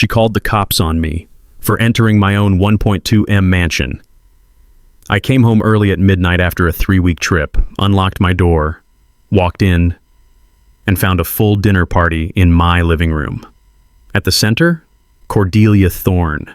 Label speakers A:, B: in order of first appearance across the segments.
A: She called the cops on me for entering my own 1.2M mansion. I came home early at midnight after a 3-week trip, unlocked my door, walked in, and found a full dinner party in my living room. At the center, Cordelia Thorne,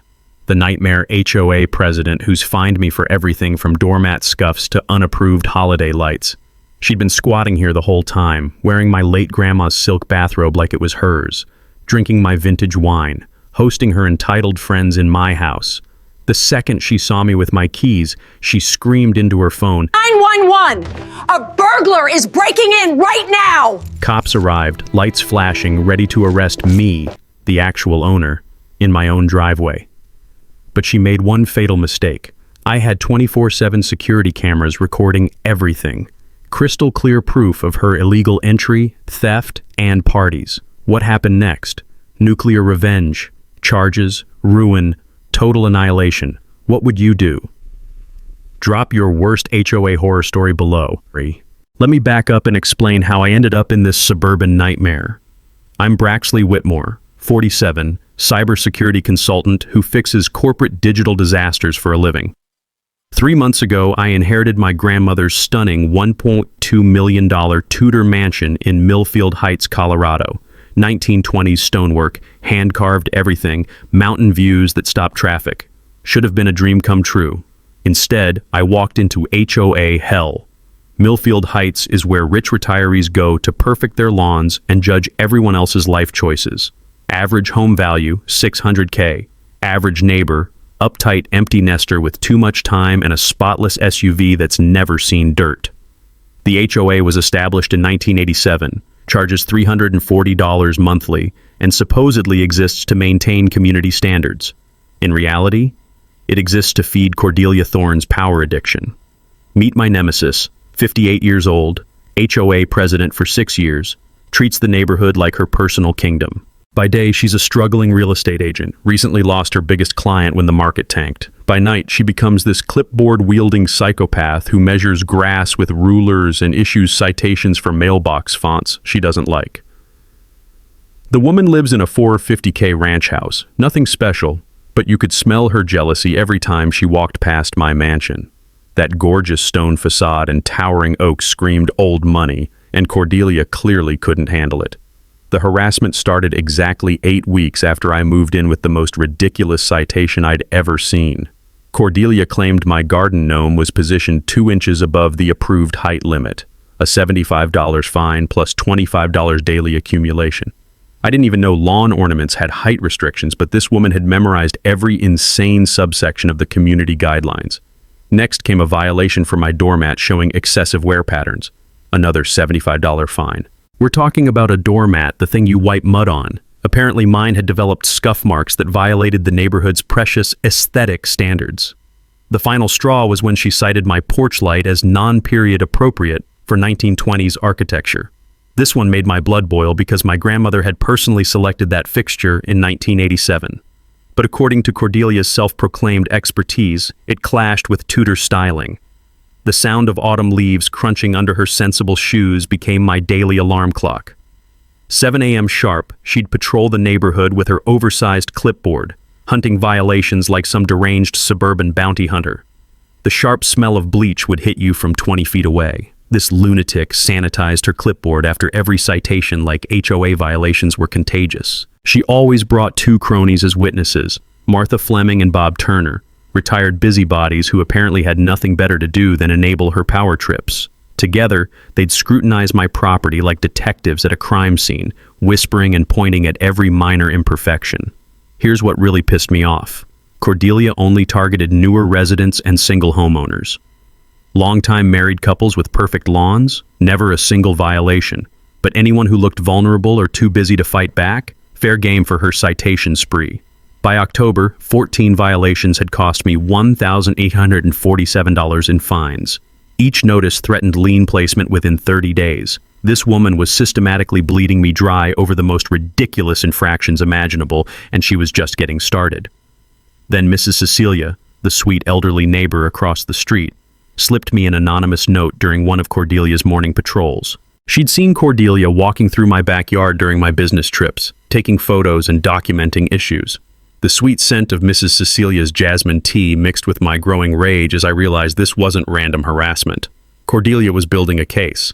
A: the nightmare HOA president who's fined me for everything from doormat scuffs to unapproved holiday lights. She'd been squatting here the whole time, wearing my late grandma's silk bathrobe like it was hers, drinking my vintage wine, hosting her entitled friends in my house. The second she saw me with my keys, she screamed into her phone,
B: 911! A burglar is breaking in right now!
A: Cops arrived, lights flashing, ready to arrest me, the actual owner, in my own driveway. But she made one fatal mistake. I had 24/7 security cameras recording everything. Crystal clear proof of her illegal entry, theft, and parties. What happened next? Nuclear revenge, charges, ruin, total annihilation. What would you do? Drop your worst HOA horror story below. Let me back up and explain how I ended up in this suburban nightmare. I'm Braxley Whitmore, 47, cybersecurity consultant who fixes corporate digital disasters for a living. 3 months ago, I inherited my grandmother's stunning $1.2 million Tudor mansion in Millfield Heights, Colorado. 1920s stonework, hand-carved everything, mountain views that stop traffic. Should have been a dream come true. Instead, I walked into HOA hell. Millfield Heights is where rich retirees go to perfect their lawns and judge everyone else's life choices. Average home value, $600K. Average neighbor, uptight empty nester with too much time and a spotless SUV that's never seen dirt. The HOA was established in 1987, charges $340 monthly, and supposedly exists to maintain community standards. In reality, it exists to feed Cordelia Thorne's power addiction. Meet my nemesis, 58 years old, HOA president for 6 years, treats the neighborhood like her personal kingdom. By day, she's a struggling real estate agent, recently lost her biggest client when the market tanked. By night, she becomes this clipboard-wielding psychopath who measures grass with rulers and issues citations for mailbox fonts she doesn't like. The woman lives in a $450K ranch house, nothing special, but you could smell her jealousy every time she walked past my mansion. That gorgeous stone facade and towering oak screamed old money, and Cordelia clearly couldn't handle it. The harassment started exactly 8 weeks after I moved in with the most ridiculous citation I'd ever seen. Cordelia claimed my garden gnome was positioned 2 inches above the approved height limit, a $75 fine plus $25 daily accumulation. I didn't even know lawn ornaments had height restrictions, but this woman had memorized every insane subsection of the community guidelines. Next came a violation for my doormat showing excessive wear patterns, another $75 fine. We're talking about a doormat, the thing you wipe mud on. Apparently mine had developed scuff marks that violated the neighborhood's precious aesthetic standards. The final straw was when she cited my porch light as non-period appropriate for 1920s architecture. This one made my blood boil because my grandmother had personally selected that fixture in 1987. But according to Cordelia's self-proclaimed expertise, it clashed with Tudor styling. The sound of autumn leaves crunching under her sensible shoes became my daily alarm clock. 7 a.m. sharp, she'd patrol the neighborhood with her oversized clipboard, hunting violations like some deranged suburban bounty hunter. The sharp smell of bleach would hit you from 20 feet away. This lunatic sanitized her clipboard after every citation like HOA violations were contagious. She always brought 2 cronies as witnesses, Martha Fleming and Bob Turner, retired busybodies who apparently had nothing better to do than enable her power trips. Together, they'd scrutinize my property like detectives at a crime scene, whispering and pointing at every minor imperfection. Here's what really pissed me off. Cordelia only targeted newer residents and single homeowners. Longtime married couples with perfect lawns, never a single violation. But anyone who looked vulnerable or too busy to fight back, fair game for her citation spree. By October, 14 violations had cost me $1,847 in fines. Each notice threatened lien placement within 30 days. This woman was systematically bleeding me dry over the most ridiculous infractions imaginable, and she was just getting started. Then Mrs. Cecilia, the sweet elderly neighbor across the street, slipped me an anonymous note during one of Cordelia's morning patrols. She'd seen Cordelia walking through my backyard during my business trips, taking photos and documenting issues. The sweet scent of Mrs. Cecilia's jasmine tea mixed with my growing rage as I realized this wasn't random harassment. Cordelia was building a case.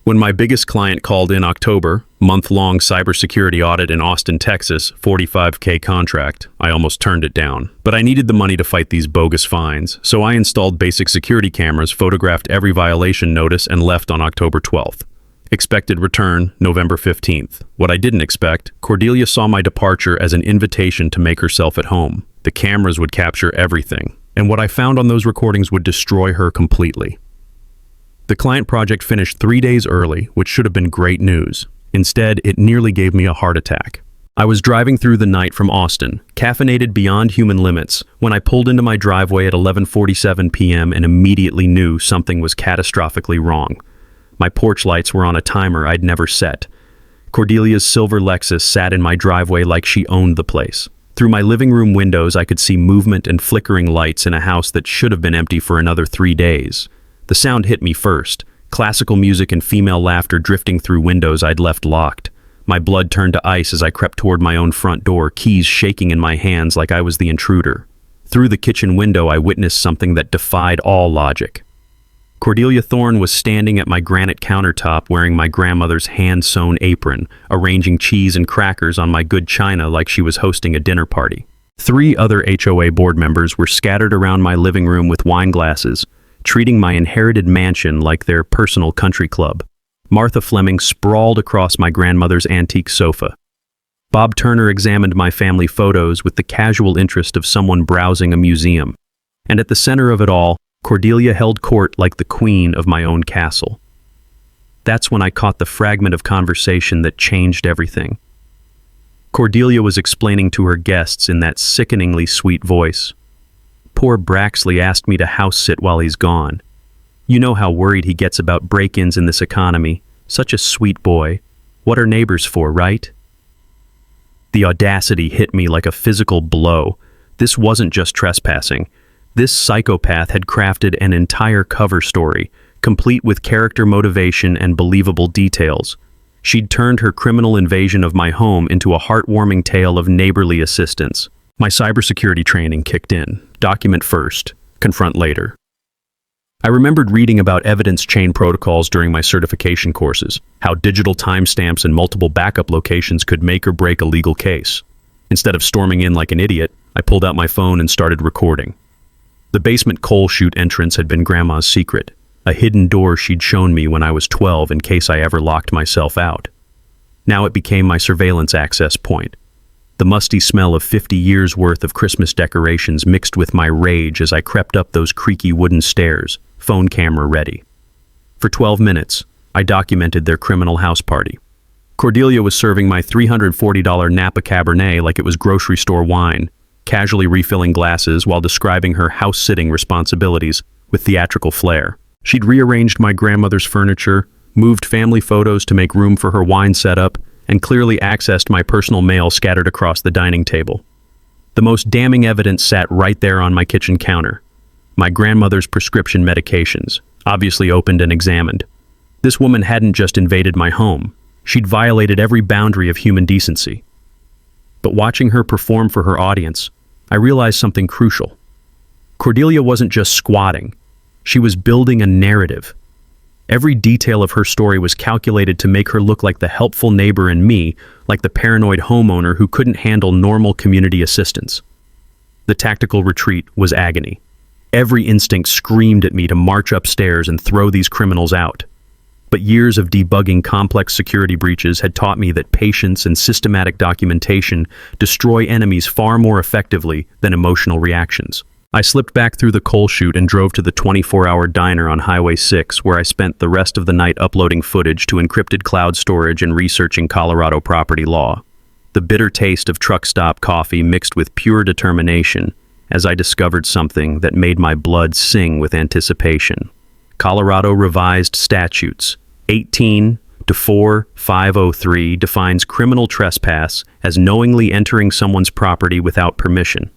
A: When my biggest client called in October, month-long cybersecurity audit in Austin, Texas, $45K contract, I almost turned it down. But I needed the money to fight these bogus fines, so I installed basic security cameras, photographed every violation notice, and left on October 12th. Expected return, November 15th. What I didn't expect, Cordelia saw my departure as an invitation to make herself at home. The cameras would capture everything, and what I found on those recordings would destroy her completely. The client project finished 3 days early, which should have been great news. Instead, it nearly gave me a heart attack. I was driving through the night from Austin, caffeinated beyond human limits, when I pulled into my driveway at 11:47 p.m. and immediately knew something was catastrophically wrong. My porch lights were on a timer I'd never set. Cordelia's silver Lexus sat in my driveway like she owned the place. Through my living room windows, I could see movement and flickering lights in a house that should have been empty for another 3 days. The sound hit me first, classical music and female laughter drifting through windows I'd left locked. My blood turned to ice as I crept toward my own front door, keys shaking in my hands like I was the intruder. Through the kitchen window, I witnessed something that defied all logic. Cordelia Thorne was standing at my granite countertop wearing my grandmother's hand-sewn apron, arranging cheese and crackers on my good china like she was hosting a dinner party. 3 other HOA board members were scattered around my living room with wine glasses, treating my inherited mansion like their personal country club. Martha Fleming sprawled across my grandmother's antique sofa. Bob Turner examined my family photos with the casual interest of someone browsing a museum. And at the center of it all, Cordelia held court like the queen of my own castle. That's when I caught the fragment of conversation that changed everything. Cordelia was explaining to her guests in that sickeningly sweet voice. Poor Braxley asked me to house sit while he's gone. You know how worried he gets about break-ins in this economy. Such a sweet boy. What are neighbors for, right? The audacity hit me like a physical blow. This wasn't just trespassing. This psychopath had crafted an entire cover story, complete with character motivation and believable details. She'd turned her criminal invasion of my home into a heartwarming tale of neighborly assistance. My cybersecurity training kicked in. Document first, confront later. I remembered reading about evidence chain protocols during my certification courses, how digital timestamps and multiple backup locations could make or break a legal case. Instead of storming in like an idiot, I pulled out my phone and started recording. The basement coal chute entrance had been Grandma's secret, a hidden door she'd shown me when I was 12 in case I ever locked myself out. Now it became my surveillance access point. The musty smell of 50 years' worth of Christmas decorations mixed with my rage as I crept up those creaky wooden stairs, phone camera ready. For 12 minutes, I documented their criminal house party. Cordelia was serving my $340 Napa Cabernet like it was grocery store wine, casually refilling glasses while describing her house-sitting responsibilities with theatrical flair. She'd rearranged my grandmother's furniture, moved family photos to make room for her wine setup, and clearly accessed my personal mail scattered across the dining table. The most damning evidence sat right there on my kitchen counter. My grandmother's prescription medications, obviously opened and examined. This woman hadn't just invaded my home. She'd violated every boundary of human decency. But watching her perform for her audience, I realized something crucial. Cordelia wasn't just squatting. She was building a narrative. Every detail of her story was calculated to make her look like the helpful neighbor and me, like the paranoid homeowner who couldn't handle normal community assistance. The tactical retreat was agony. Every instinct screamed at me to march upstairs and throw these criminals out. But years of debugging complex security breaches had taught me that patience and systematic documentation destroy enemies far more effectively than emotional reactions. I slipped back through the coal chute and drove to the 24-hour diner on Highway 6, where I spent the rest of the night uploading footage to encrypted cloud storage and researching Colorado property law. The bitter taste of truck stop coffee mixed with pure determination as I discovered something that made my blood sing with anticipation. Colorado Revised Statutes 18-4503 defines criminal trespass as knowingly entering someone's property without permission.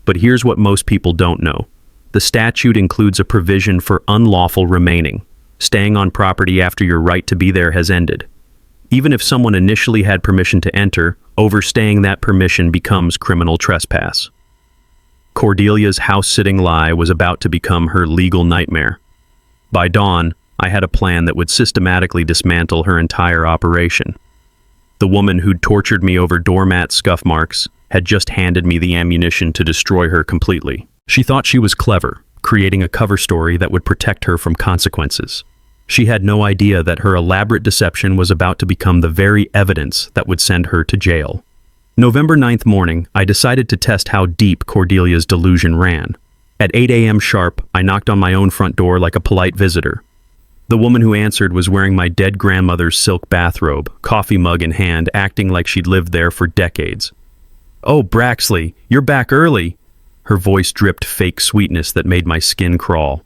A: But here's what most people don't know. The statute includes a provision for unlawful remaining. Staying on property after your right to be there has ended. Even if someone initially had permission to enter, overstaying that permission becomes criminal trespass. Cordelia's house-sitting lie was about to become her legal nightmare. By dawn, I had a plan that would systematically dismantle her entire operation. The woman who'd tortured me over doormat scuff marks had just handed me the ammunition to destroy her completely. She thought she was clever, creating a cover story that would protect her from consequences. She had no idea that her elaborate deception was about to become the very evidence that would send her to jail. November 9th morning, I decided to test how deep Cordelia's delusion ran. At 8 a.m. sharp, I knocked on my own front door like a polite visitor. The woman who answered was wearing my dead grandmother's silk bathrobe, coffee mug in hand, acting like she'd lived there for decades. "Oh, Braxley, you're back early." Her voice dripped fake sweetness that made my skin crawl.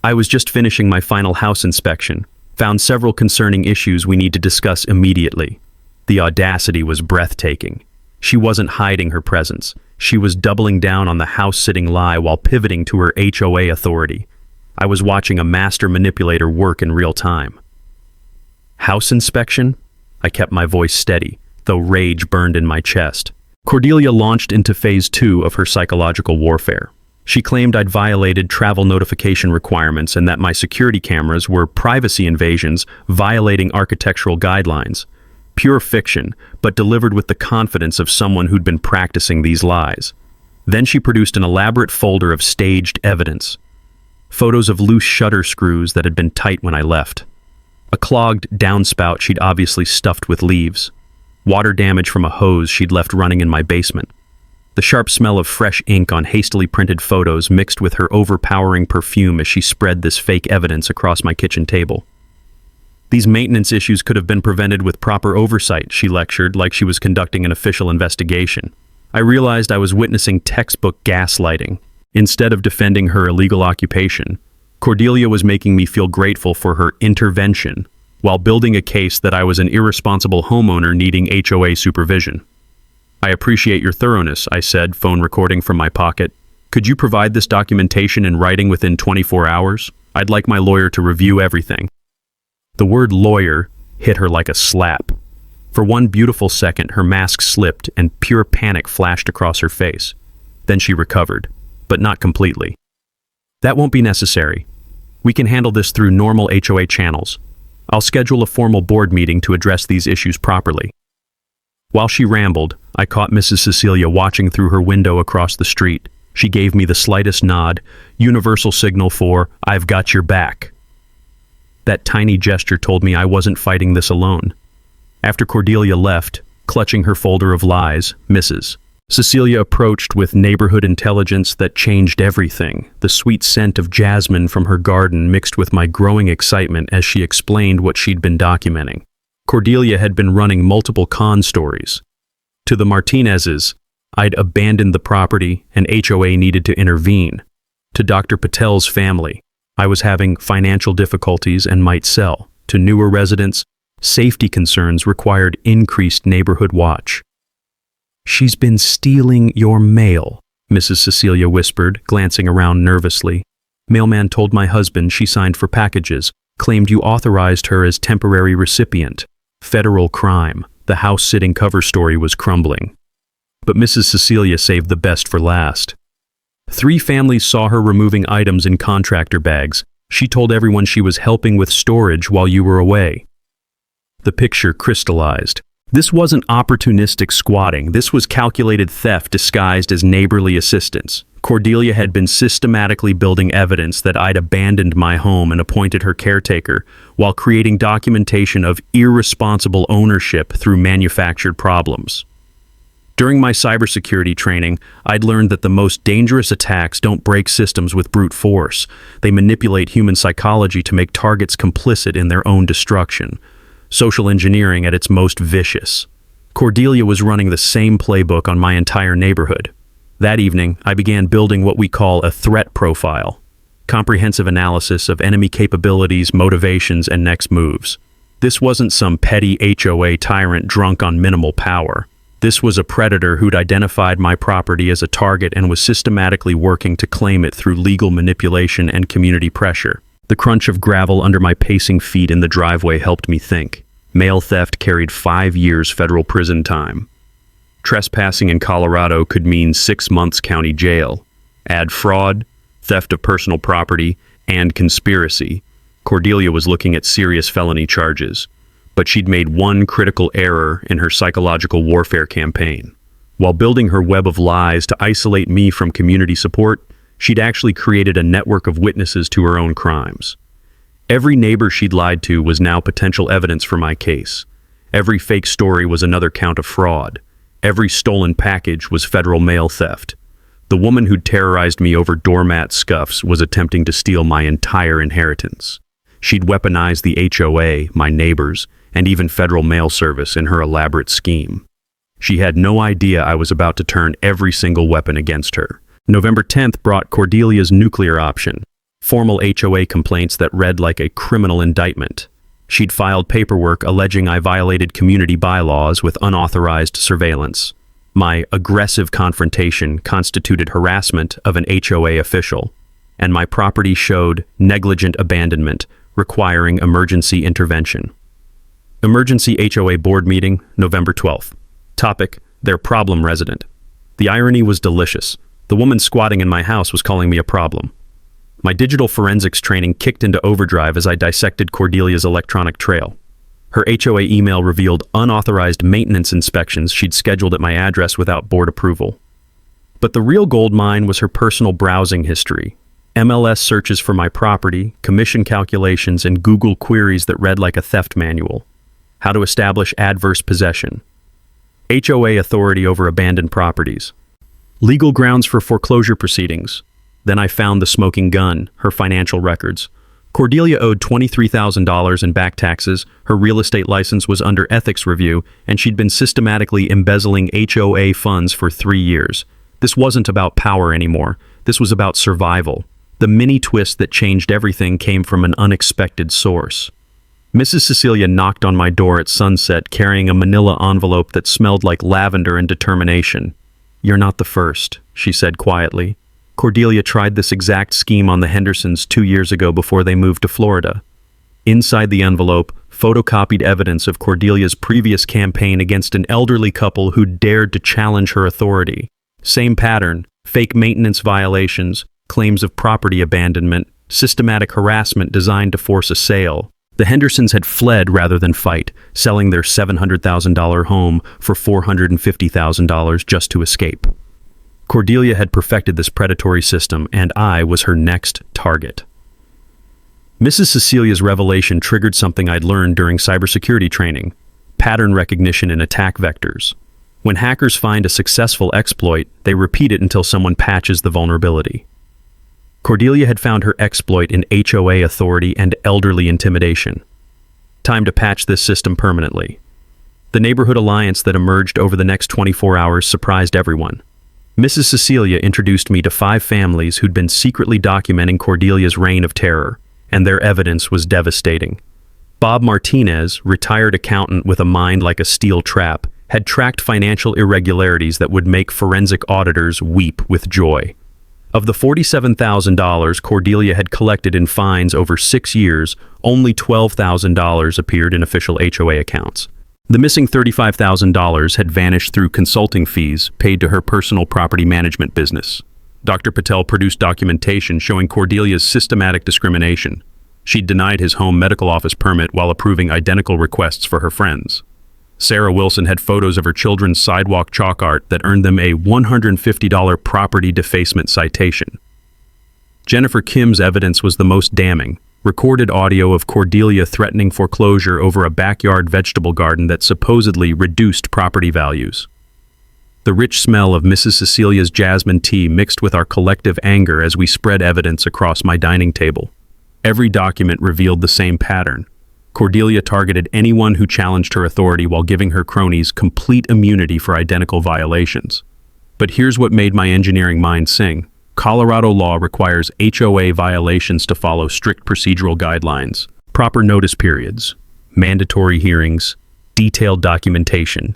A: "I was just finishing my final house inspection. Found several concerning issues we need to discuss immediately." The audacity was breathtaking. She wasn't hiding her presence. She was doubling down on the house-sitting lie while pivoting to her HOA authority. I was watching a master manipulator work in real time. "House inspection?" I kept my voice steady, though rage burned in my chest. Cordelia launched into phase 2 of her psychological warfare. She claimed I'd violated travel notification requirements and that my security cameras were privacy invasions violating architectural guidelines. Pure fiction, but delivered with the confidence of someone who'd been practicing these lies. Then she produced an elaborate folder of staged evidence. Photos of loose shutter screws that had been tight when I left. A clogged downspout she'd obviously stuffed with leaves. Water damage from a hose she'd left running in my basement. The sharp smell of fresh ink on hastily printed photos mixed with her overpowering perfume as she spread this fake evidence across my kitchen table. "These maintenance issues could have been prevented with proper oversight," she lectured like she was conducting an official investigation. I realized I was witnessing textbook gaslighting. Instead of defending her illegal occupation, Cordelia was making me feel grateful for her intervention, while building a case that I was an irresponsible homeowner needing HOA supervision. "I appreciate your thoroughness," I said, phone recording from my pocket. "Could you provide this documentation in writing within 24 hours? I'd like my lawyer to review everything." The word lawyer hit her like a slap. For one beautiful second, her mask slipped and pure panic flashed across her face. Then she recovered, but not completely. "That won't be necessary. We can handle this through normal HOA channels. I'll schedule a formal board meeting to address these issues properly." While she rambled, I caught Mrs. Cecilia watching through her window across the street. She gave me the slightest nod, universal signal for, "I've got your back." That tiny gesture told me I wasn't fighting this alone. After Cordelia left, clutching her folder of lies, Mrs. Cecilia approached with neighborhood intelligence that changed everything, the sweet scent of jasmine from her garden mixed with my growing excitement as she explained what she'd been documenting. Cordelia had been running multiple con stories. To the Martinezes, I'd abandoned the property and HOA needed to intervene. To Dr. Patel's family, I was having financial difficulties and might sell. To newer residents, safety concerns required increased neighborhood watch. "She's been stealing your mail," Mrs. Cecilia whispered, glancing around nervously. "Mailman told my husband she signed for packages, claimed you authorized her as temporary recipient. Federal crime." The house-sitting cover story was crumbling. But Mrs. Cecilia saved the best for last. 3 families saw her removing items in contractor bags. She told everyone she was helping with storage while you were away. The picture crystallized. This wasn't opportunistic squatting. This was calculated theft disguised as neighborly assistance. Cordelia had been systematically building evidence that I'd abandoned my home and appointed her caretaker, while creating documentation of irresponsible ownership through manufactured problems. During my cybersecurity training, I'd learned that the most dangerous attacks don't break systems with brute force. They manipulate human psychology to make targets complicit in their own destruction. Social engineering at its most vicious. Cordelia was running the same playbook on my entire neighborhood. That evening, I began building what we call a threat profile. Comprehensive analysis of enemy capabilities, motivations, and next moves. This wasn't some petty HOA tyrant drunk on minimal power. This was a predator who'd identified my property as a target and was systematically working to claim it through legal manipulation and community pressure. The crunch of gravel under my pacing feet in the driveway helped me think. Mail theft carried 5 years federal prison time. Trespassing in Colorado could mean 6 months county jail. Add fraud, theft of personal property, and conspiracy. Cordelia was looking at serious felony charges, but she'd made one critical error in her psychological warfare campaign. While building her web of lies to isolate me from community support, she'd actually created a network of witnesses to her own crimes. Every neighbor she'd lied to was now potential evidence for my case. Every fake story was another count of fraud. Every stolen package was federal mail theft. The woman who'd terrorized me over doormat scuffs was attempting to steal my entire inheritance. She'd weaponized the HOA, my neighbors, and even Federal Mail Service in her elaborate scheme. She had no idea I was about to turn every single weapon against her. November 10th brought Cordelia's nuclear option. Formal HOA complaints that read like a criminal indictment. She'd filed paperwork alleging I violated community bylaws with unauthorized surveillance. My aggressive confrontation constituted harassment of an HOA official, and my property showed negligent abandonment requiring emergency intervention. Emergency HOA board meeting, November 12th. Topic: their problem resident. The irony was delicious. The woman squatting in my house was calling me a problem. My digital forensics training kicked into overdrive as I dissected Cordelia's electronic trail. Her HOA email revealed unauthorized maintenance inspections she'd scheduled at my address without board approval. But the real gold mine was her personal browsing history. MLS searches for my property, commission calculations, and Google queries that read like a theft manual. How to establish adverse possession. HOA authority over abandoned properties. Legal grounds for foreclosure proceedings. Then I found the smoking gun, her financial records. Cordelia owed $23,000 in back taxes, her real estate license was under ethics review, and she'd been systematically embezzling HOA funds for 3 years. This wasn't about power anymore. This was about survival. The mini twist that changed everything came from an unexpected source. Mrs. Cecilia knocked on my door at sunset carrying a manila envelope that smelled like lavender and determination. "You're not the first," she said quietly. Cordelia tried this exact scheme on the Hendersons 2 years ago before they moved to Florida. Inside the envelope, photocopied evidence of Cordelia's previous campaign against an elderly couple who dared to challenge her authority. Same pattern: fake maintenance violations, claims of property abandonment, systematic harassment designed to force a sale. The Hendersons had fled rather than fight, selling their $700,000 home for $450,000 just to escape. Cordelia had perfected this predatory system, and I was her next target. Mrs. Cecilia's revelation triggered something I'd learned during cybersecurity training: pattern recognition in attack vectors. When hackers find a successful exploit, they repeat it until someone patches the vulnerability. Cordelia had found her exploit in HOA authority and elderly intimidation. Time to patch this system permanently. The neighborhood alliance that emerged over the next 24 hours surprised everyone. Mrs. Cecilia introduced me to 5 families who'd been secretly documenting Cordelia's reign of terror, and their evidence was devastating. Bob Martinez, retired accountant with a mind like a steel trap, had tracked financial irregularities that would make forensic auditors weep with joy. Of the $47,000 Cordelia had collected in fines over 6 years, only $12,000 appeared in official HOA accounts. The missing $35,000 had vanished through consulting fees paid to her personal property management business. Dr. Patel produced documentation showing Cordelia's systematic discrimination. She'd denied his home medical office permit while approving identical requests for her friends. Sarah Wilson had photos of her children's sidewalk chalk art that earned them a $150 property defacement citation. Jennifer Kim's evidence was the most damning. Recorded audio of Cordelia threatening foreclosure over a backyard vegetable garden that supposedly reduced property values. The rich smell of Mrs. Cecilia's jasmine tea mixed with our collective anger as we spread evidence across my dining table. Every document revealed the same pattern. Cordelia targeted anyone who challenged her authority while giving her cronies complete immunity for identical violations. But here's what made my engineering mind sing. Colorado law requires HOA violations to follow strict procedural guidelines, proper notice periods, mandatory hearings, detailed documentation.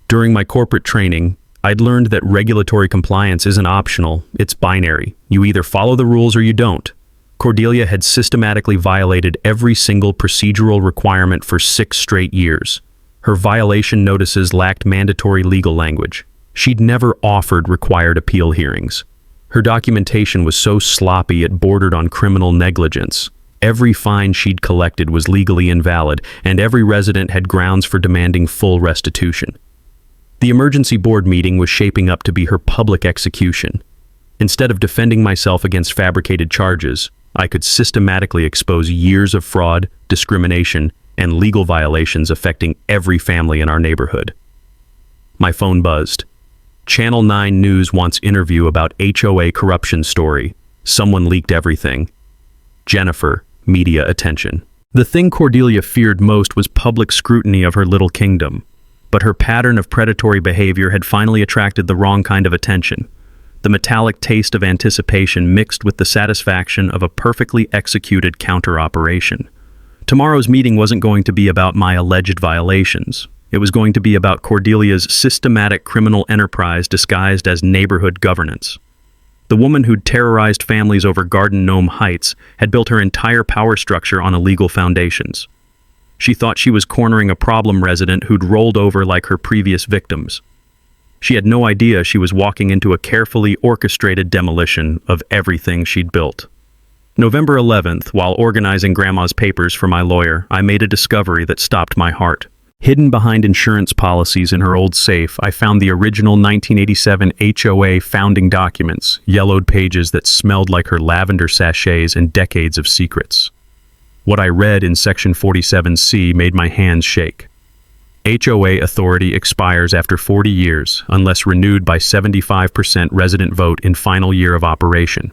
A: During my corporate training, I'd learned that regulatory compliance isn't optional, it's binary. You either follow the rules or you don't. Cordelia had systematically violated every single procedural requirement for 6 straight years. Her violation notices lacked mandatory legal language. She'd never offered required appeal hearings. Her documentation was so sloppy it bordered on criminal negligence. Every fine she'd collected was legally invalid, and every resident had grounds for demanding full restitution. The emergency board meeting was shaping up to be her public execution. Instead of defending myself against fabricated charges, I could systematically expose years of fraud, discrimination, and legal violations affecting every family in our neighborhood. My phone buzzed. Channel 9 News wants interview about HOA corruption story. Someone leaked everything. Jennifer, media attention. The thing Cordelia feared most was public scrutiny of her little kingdom. But her pattern of predatory behavior had finally attracted the wrong kind of attention. The metallic taste of anticipation mixed with the satisfaction of a perfectly executed counter-operation. Tomorrow's meeting wasn't going to be about my alleged violations. It was going to be about Cordelia's systematic criminal enterprise disguised as neighborhood governance. The woman who'd terrorized families over Garden Gnome Heights had built her entire power structure on illegal foundations. She thought she was cornering a problem resident who'd rolled over like her previous victims. She had no idea she was walking into a carefully orchestrated demolition of everything she'd built. November 11th, while organizing Grandma's papers for my lawyer, I made a discovery that stopped my heart. Hidden behind insurance policies in her old safe, I found the original 1987 HOA founding documents, yellowed pages that smelled like her lavender sachets and decades of secrets. What I read in Section 47C made my hands shake. HOA authority expires after 40 years unless renewed by 75% resident vote in final year of operation.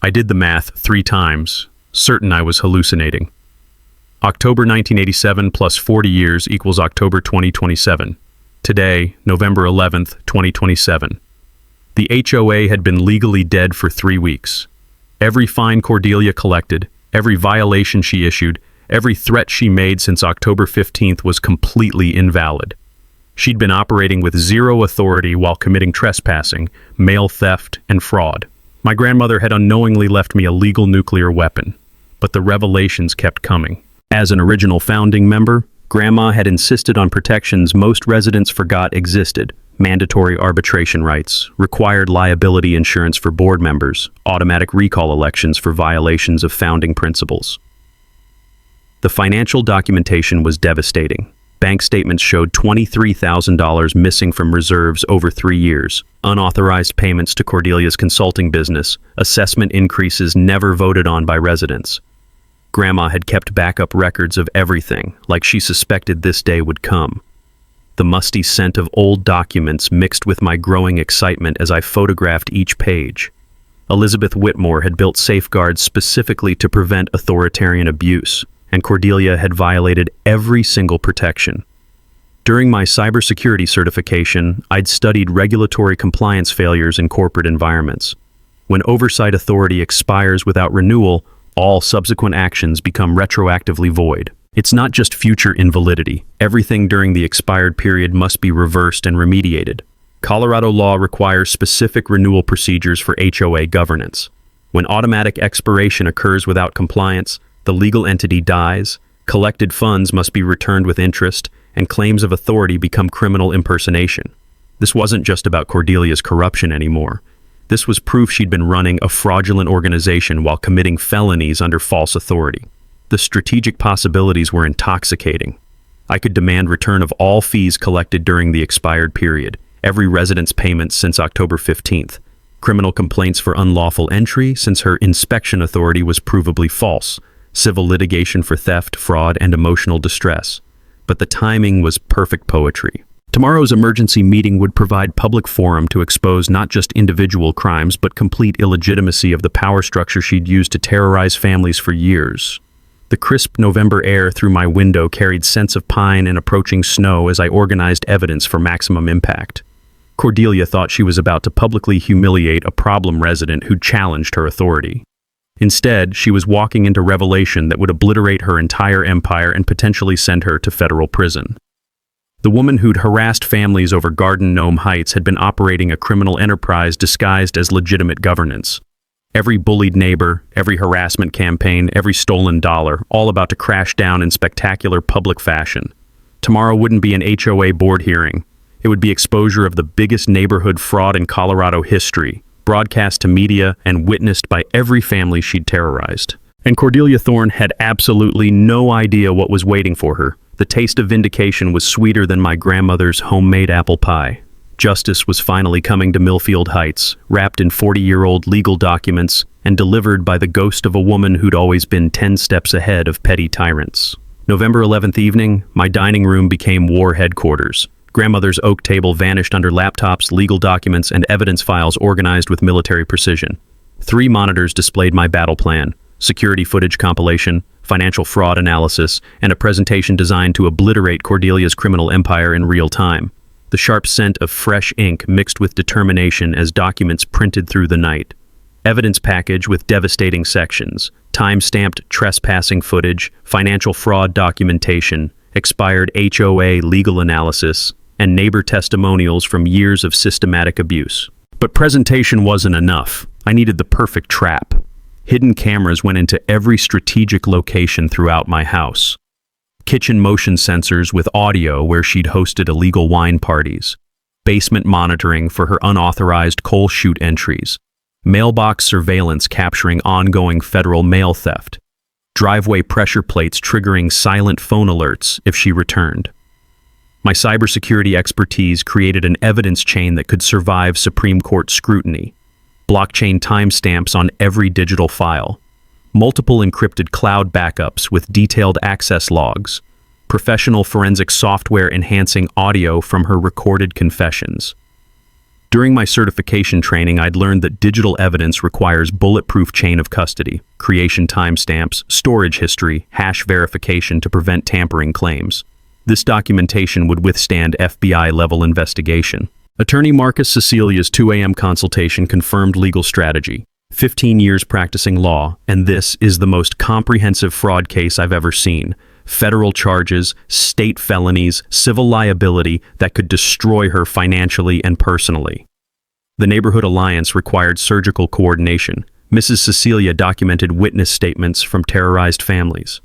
A: I did the math 3 times, certain I was hallucinating. October 1987 plus 40 years equals October 2027. Today, November 11th, 2027. The HOA had been legally dead for 3 weeks. Every fine Cordelia collected, every violation she issued, every threat she made since October 15th was completely invalid. She'd been operating with zero authority while committing trespassing, mail theft, and fraud. My grandmother had unknowingly left me a legal nuclear weapon, but the revelations kept coming. As an original founding member, Grandma had insisted on protections most residents forgot existed: mandatory arbitration rights, required liability insurance for board members, automatic recall elections for violations of founding principles. The financial documentation was devastating. Bank statements showed $23,000 missing from reserves over 3 years, unauthorized payments to Cordelia's consulting business, assessment increases never voted on by residents. Grandma had kept backup records of everything, like she suspected this day would come. The musty scent of old documents mixed with my growing excitement as I photographed each page. Elizabeth Whitmore had built safeguards specifically to prevent authoritarian abuse, and Cordelia had violated every single protection. During my cybersecurity certification, I'd studied regulatory compliance failures in corporate environments. When oversight authority expires without renewal, all subsequent actions become retroactively void. It's not just future invalidity. Everything during the expired period must be reversed and remediated. Colorado law requires specific renewal procedures for HOA governance. When automatic expiration occurs without compliance, the legal entity dies, collected funds must be returned with interest, and claims of authority become criminal impersonation. This wasn't just about Cordelia's corruption anymore. This was proof she'd been running a fraudulent organization while committing felonies under false authority. The strategic possibilities were intoxicating. I could demand return of all fees collected during the expired period, every resident's payments since October 15th, criminal complaints for unlawful entry since her inspection authority was provably false, civil litigation for theft, fraud, and emotional distress. But the timing was perfect poetry. Tomorrow's emergency meeting would provide public forum to expose not just individual crimes, but complete illegitimacy of the power structure she'd used to terrorize families for years. The crisp November air through my window carried scents of pine and approaching snow as I organized evidence for maximum impact. Cordelia thought she was about to publicly humiliate a problem resident who'd challenged her authority. Instead, she was walking into revelation that would obliterate her entire empire and potentially send her to federal prison. The woman who'd harassed families over Garden Gnome Heights had been operating a criminal enterprise disguised as legitimate governance. Every bullied neighbor, every harassment campaign, every stolen dollar, all about to crash down in spectacular public fashion. Tomorrow wouldn't be an HOA board hearing. It would be exposure of the biggest neighborhood fraud in Colorado history, broadcast to media and witnessed by every family she'd terrorized. And Cordelia Thorne had absolutely no idea what was waiting for her. The taste of vindication was sweeter than my grandmother's homemade apple pie. Justice was finally coming to Millfield Heights, wrapped in 40-year-old legal documents and delivered by the ghost of a woman who'd always been 10 steps ahead of petty tyrants. November 11th evening, my dining room became war headquarters. Grandmother's oak table vanished under laptops, legal documents, and evidence files organized with military precision. 3 monitors displayed my battle plan, security footage compilation, financial fraud analysis, and a presentation designed to obliterate Cordelia's criminal empire in real time. The sharp scent of fresh ink mixed with determination as documents printed through the night. Evidence package with devastating sections, time-stamped trespassing footage, financial fraud documentation, expired HOA legal analysis, and neighbor testimonials from years of systematic abuse. But presentation wasn't enough. I needed the perfect trap. Hidden cameras went into every strategic location throughout my house. Kitchen motion sensors with audio where she'd hosted illegal wine parties. Basement monitoring for her unauthorized coal chute entries. Mailbox surveillance capturing ongoing federal mail theft. Driveway pressure plates triggering silent phone alerts if she returned. My cybersecurity expertise created an evidence chain that could survive Supreme Court scrutiny. Blockchain timestamps on every digital file. Multiple encrypted cloud backups with detailed access logs. Professional forensic software enhancing audio from her recorded confessions. During my certification training, I'd learned that digital evidence requires bulletproof chain of custody, creation timestamps, storage history, hash verification to prevent tampering claims. This documentation would withstand FBI-level investigation. Attorney Marcus Cecilia's 2 a.m. consultation confirmed legal strategy. 15 years practicing law, and this is the most comprehensive fraud case I've ever seen. Federal charges, state felonies, civil liability that could destroy her financially and personally. The Neighborhood Alliance required surgical coordination. Mrs. Cecilia documented witness statements from terrorized families.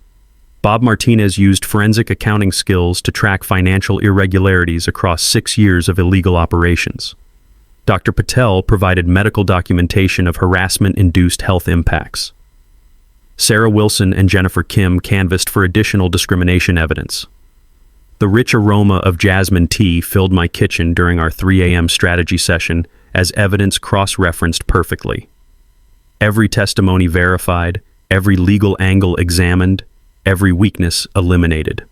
A: Bob Martinez used forensic accounting skills to track financial irregularities across 6 years of illegal operations. Dr. Patel provided medical documentation of harassment-induced health impacts. Sarah Wilson and Jennifer Kim canvassed for additional discrimination evidence. The rich aroma of jasmine tea filled my kitchen during our 3 a.m. strategy session as evidence cross-referenced perfectly. Every testimony verified, every legal angle examined, every weakness eliminated.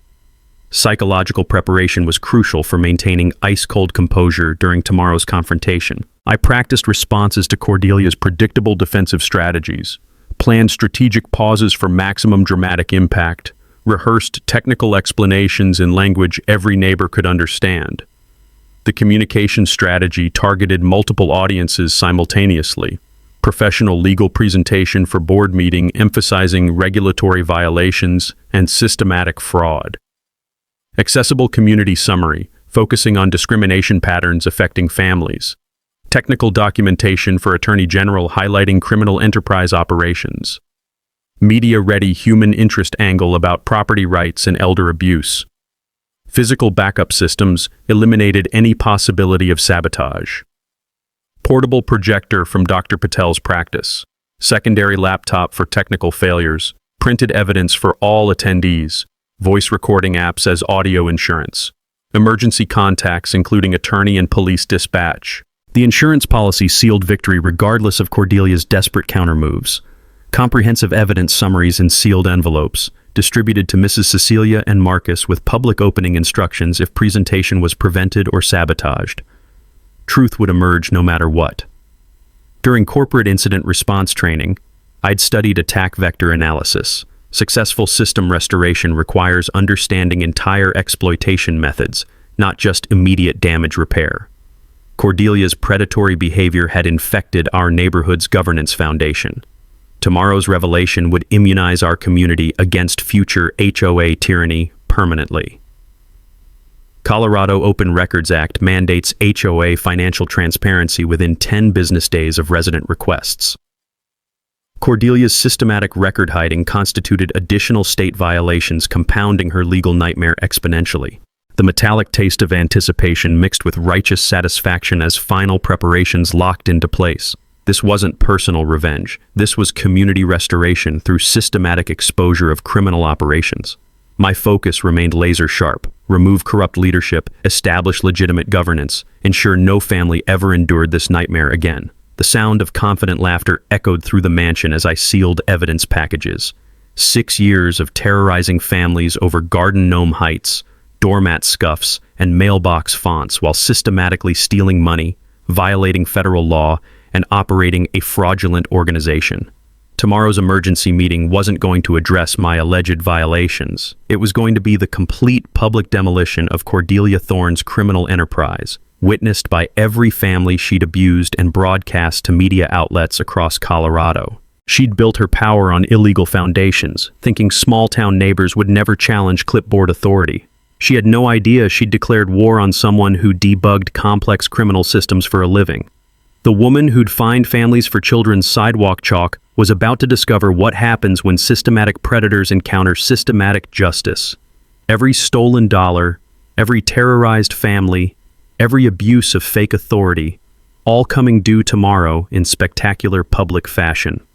A: Psychological preparation was crucial for maintaining ice-cold composure during tomorrow's confrontation. I practiced responses to Cordelia's predictable defensive strategies, planned strategic pauses for maximum dramatic impact, rehearsed technical explanations in language every neighbor could understand. The communication strategy targeted multiple audiences simultaneously. Professional legal presentation for board meeting emphasizing regulatory violations and systematic fraud. Accessible community summary, focusing on discrimination patterns affecting families. Technical documentation for Attorney General highlighting criminal enterprise operations. Media-ready human interest angle about property rights and elder abuse. Physical backup systems eliminated any possibility of sabotage. Portable projector from Dr. Patel's practice. Secondary laptop for technical failures. Printed evidence for all attendees. Voice recording apps as audio insurance. Emergency contacts including attorney and police dispatch. The insurance policy sealed victory regardless of Cordelia's desperate countermoves. Comprehensive evidence summaries in sealed envelopes, distributed to Mrs. Cecilia and Marcus with public opening instructions if presentation was prevented or sabotaged. Truth would emerge no matter what. During corporate incident response training, I'd studied attack vector analysis. Successful system restoration requires understanding entire exploitation methods, not just immediate damage repair. Cordelia's predatory behavior had infected our neighborhood's governance foundation. Tomorrow's revelation would immunize our community against future HOA tyranny permanently. Colorado Open Records Act mandates HOA financial transparency within 10 business days of resident requests. Cordelia's systematic record hiding constituted additional state violations, compounding her legal nightmare exponentially. The metallic taste of anticipation mixed with righteous satisfaction as final preparations locked into place. This wasn't personal revenge. This was community restoration through systematic exposure of criminal operations. My focus remained laser sharp: remove corrupt leadership, establish legitimate governance, ensure no family ever endured this nightmare again. The sound of confident laughter echoed through the mansion as I sealed evidence packages. 6 years of terrorizing families over garden gnome heights, doormat scuffs, and mailbox fonts while systematically stealing money, violating federal law, and operating a fraudulent organization. Tomorrow's emergency meeting wasn't going to address my alleged violations. It was going to be the complete public demolition of Cordelia Thorne's criminal enterprise, witnessed by every family she'd abused and broadcast to media outlets across Colorado. She'd built her power on illegal foundations, thinking small-town neighbors would never challenge clipboard authority. She had no idea she'd declared war on someone who debugged complex criminal systems for a living. The woman who'd fined families for children's sidewalk chalk was about to discover what happens when systematic predators encounter systematic justice. Every stolen dollar, every terrorized family, every abuse of fake authority, all coming due tomorrow in spectacular public fashion.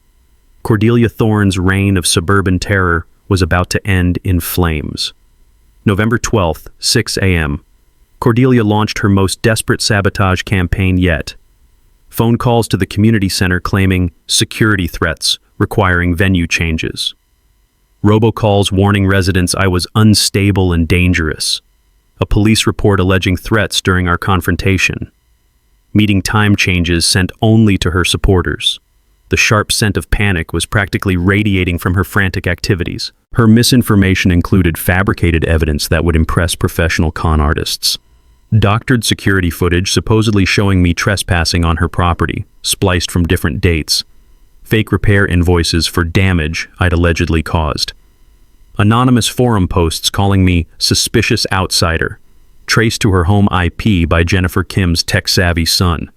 A: Cordelia Thorne's reign of suburban terror was about to end in flames. November 12th, 6 a.m. Cordelia launched her most desperate sabotage campaign yet. Phone calls to the community center claiming security threats requiring venue changes. Robocalls warning residents I was unstable and dangerous. A police report alleging threats during our confrontation. Meeting time changes sent only to her supporters. The sharp scent of panic was practically radiating from her frantic activities. Her misinformation included fabricated evidence that would impress professional con artists. Doctored security footage supposedly showing me trespassing on her property, spliced from different dates. Fake repair invoices for damage I'd allegedly caused. Anonymous forum posts calling me suspicious outsider, traced to her home IP by Jennifer Kim's tech-savvy son.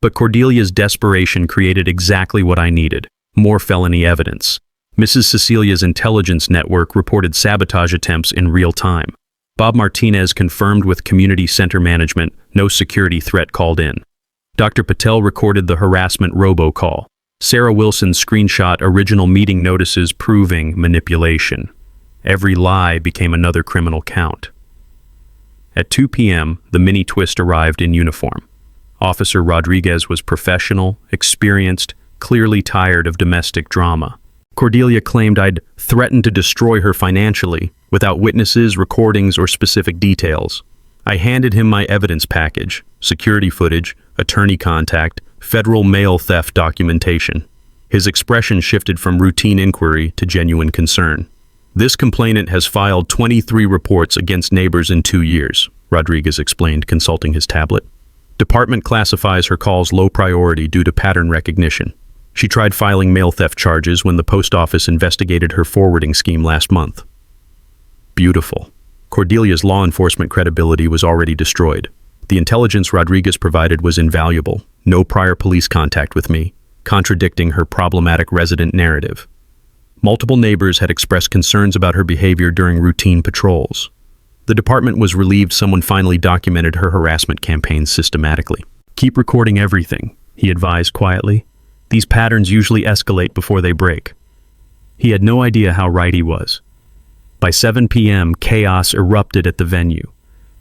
A: But Cordelia's desperation created exactly what I needed: more felony evidence. Mrs. Cecilia's intelligence network reported sabotage attempts in real time. Bob Martinez confirmed with community center management no security threat called in. Dr. Patel recorded the harassment robocall. Sarah Wilson screenshot original meeting notices proving manipulation. Every lie became another criminal count. At 2 p.m., the mini twist arrived in uniform. Officer Rodriguez was professional, experienced, clearly tired of domestic drama. Cordelia claimed I'd threatened to destroy her financially, without witnesses, recordings, or specific details. I handed him my evidence package: security footage, attorney contact, federal mail theft documentation. His expression shifted from routine inquiry to genuine concern. This complainant has filed 23 reports against neighbors in 2 years, Rodriguez explained, consulting his tablet. Department classifies her calls low priority due to pattern recognition. She tried filing mail theft charges when the post office investigated her forwarding scheme last month. Beautiful. Cordelia's law enforcement credibility was already destroyed. The intelligence Rodriguez provided was invaluable. No prior police contact with me, contradicting her problematic resident narrative. Multiple neighbors had expressed concerns about her behavior during routine patrols. The department was relieved someone finally documented her harassment campaigns systematically. "Keep recording everything," he advised quietly. "These patterns usually escalate before they break." He had no idea how right he was. By 7 p.m., chaos erupted at the venue.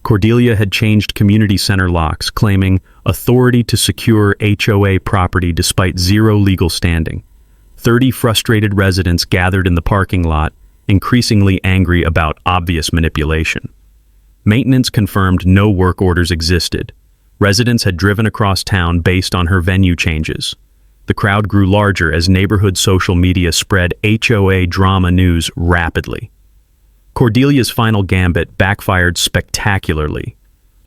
A: Cordelia had changed community center locks, claiming authority to secure HOA property despite zero legal standing. 30 frustrated residents gathered in the parking lot, increasingly angry about obvious manipulation. Maintenance confirmed no work orders existed. Residents had driven across town based on her venue changes. The crowd grew larger as neighborhood social media spread HOA drama news rapidly. Cordelia's final gambit backfired spectacularly.